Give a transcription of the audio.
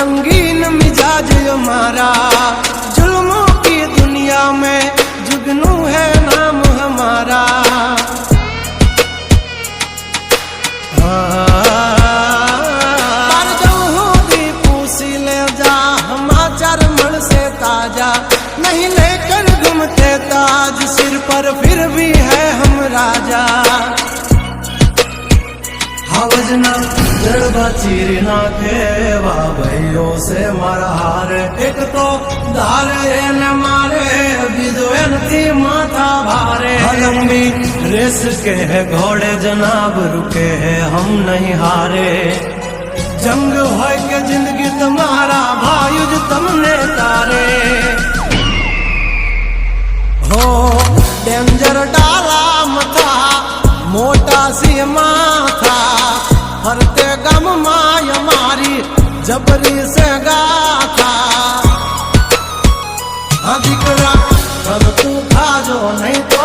रंगीन मिजाज हमारा, जुल्मों की दुनिया में जुगनू है नाम हमारा। ताजा नहीं लेकर घूमते ताज सिर पर, फिर भी है हम राजा। हवजना जड़बा चीरना के भाइयों से मरहार, एक तो धारे न मारे विद्वेन थी माथा भारे। लंबी रेस के है घोड़े जनाब रुके हैं हम नहीं हारे। जंग हो के जिंदगी तुम्हारा भायुज तुमने तारे हो। डेंजर डाला मथा मोटा सी माथा, हरते गम माय मारी जबरी से गाथा। अधिकरा सब तू खा जो नहीं तो